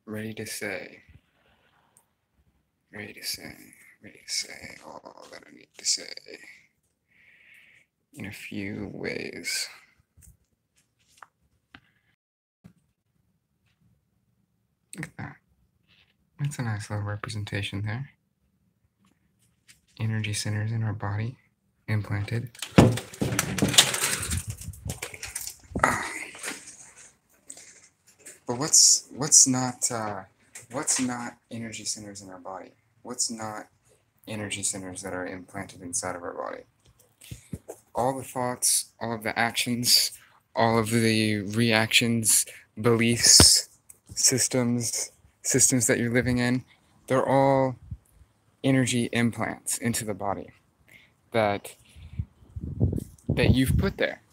Ready to say, ready to say, ready to say all that I need to say in a few ways. Look at that. That's a nice little representation there. Energy centers in our body implanted. But what's not energy centers in our body? What's not energy centers that are implanted inside of our body? All the thoughts, all of the actions, all of the reactions, beliefs, systems that you're living in, they're all energy implants into the body that you've put there.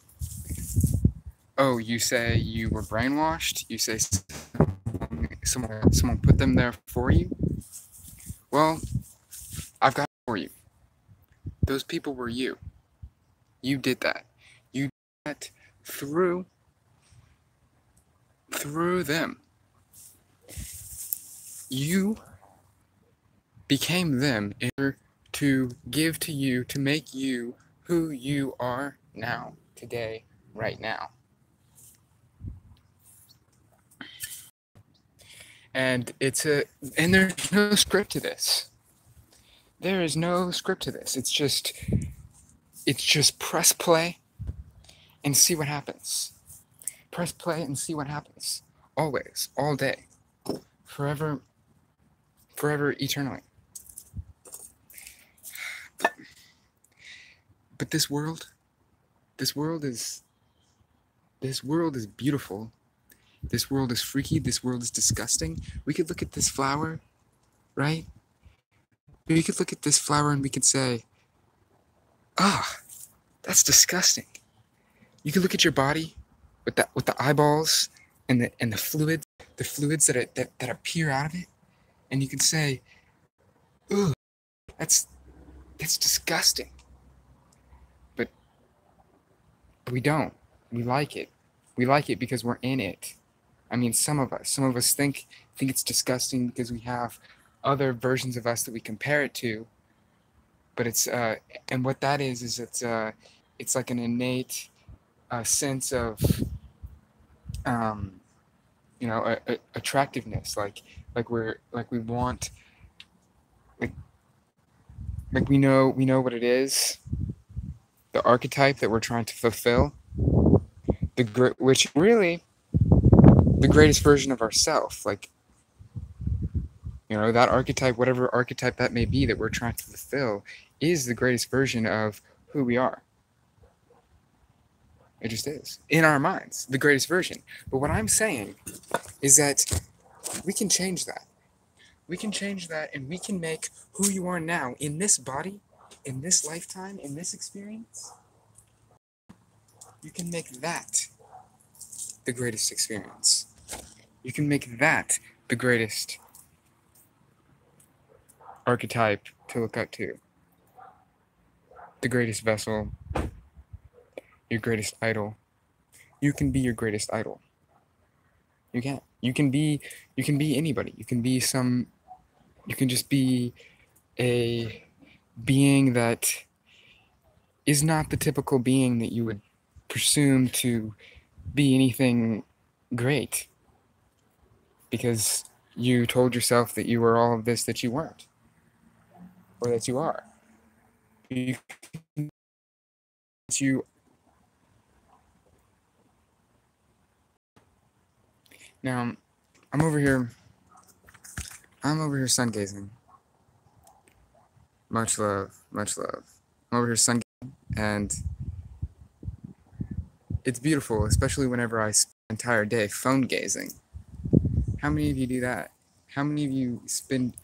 Oh, you say you were brainwashed? You say someone put them there for you? Well, I've got it for you. Those people were you. You did that. You did that through them. You became them in order to give to you, to make you who you are now, today, right now. And there's no script to this. There is no script to this. It's just press play and see what happens. Press play and see what happens. Always, all day, forever, eternally. But this world is beautiful. This world is freaky. This world is disgusting. We could look at this flower, right? We could look at this flower and we could say, that's disgusting. You could look at your body with the eyeballs and the fluids that appear out of it, and you could say, ugh, that's disgusting. But we don't. We like it. We like it because we're in it. I mean, some of us think it's disgusting because we have other versions of us that we compare it to. But it's and what that is it's like an innate sense of attractiveness, like we want, like we know what it is, the archetype that we're trying to fulfill, which really the greatest version of ourself, like, that archetype, whatever archetype that may be that we're trying to fulfill, is the greatest version of who we are. It just is. In our minds, the greatest version. But what I'm saying is that we can change that. We can change that, and we can make who you are now in this body, in this lifetime, in this experience. You can make that the greatest experience. You can make that the greatest archetype to look up to. The greatest vessel, your greatest idol. You can be your greatest idol. You can. You can be anybody. You can just be a being that is not the typical being that you would presume to be anything great, because you told yourself that you were all of this that you weren't, or that you are. Now, I'm over here sungazing. Much love. I'm over here sungazing, and it's beautiful, especially whenever I spend the entire day phone gazing. How many of you do that? How many of you spend,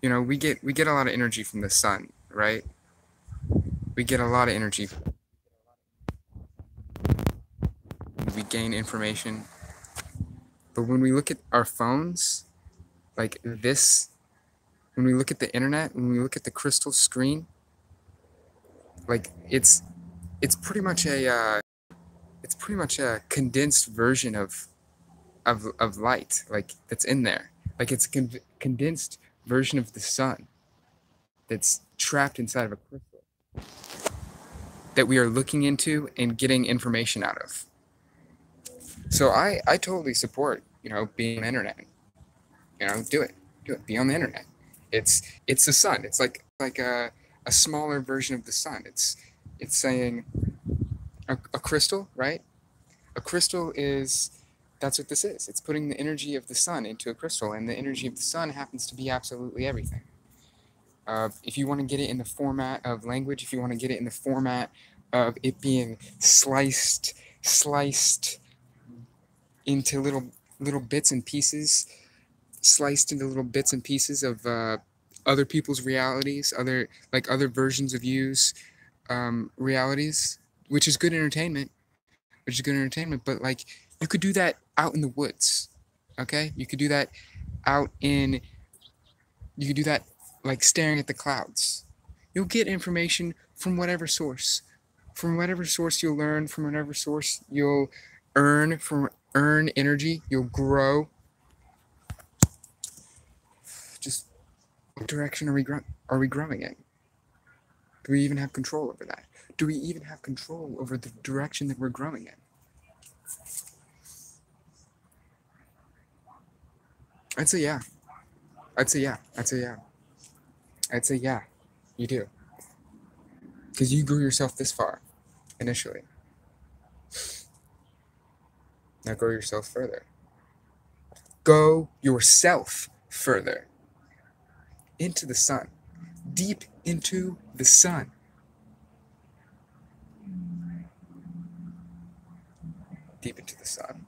we get a lot of energy from the sun, right? We get a lot of energy. We gain information. But when we look at our phones, like this, when we look at the internet, when we look at the crystal screen, like it's pretty much a condensed version of of light, like that's in there. Like it's a condensed version of the sun that's trapped inside of a crystal that we are looking into and getting information out of. So I totally support, being on the internet. Do it. Do it. Be on the internet. It's the sun. It's like a smaller version of the sun. It's saying a crystal, right? A crystal is that's what this is. It's putting the energy of the sun into a crystal, and the energy of the sun happens to be absolutely everything. If you want to get it in the format of language, if you want to get it in the format of it being sliced into little bits and pieces, sliced into little bits and pieces of other people's realities, other versions of you's realities, which is good entertainment. But like you could do that out in the woods, okay? You could do that out in. You could do that like staring at the clouds. You'll get information from whatever source. From whatever source you'll learn, from whatever source you'll earn energy, you'll grow. Just what direction are we growing in? Do we even have control over that? Do we even have control over the direction that we're growing in? I'd say yeah. I'd say yeah. I'd say yeah. I'd say yeah. You do. Because you grew yourself this far initially. Now go yourself further. Go yourself further. Into the sun. Deep into the sun. Deep into the sun.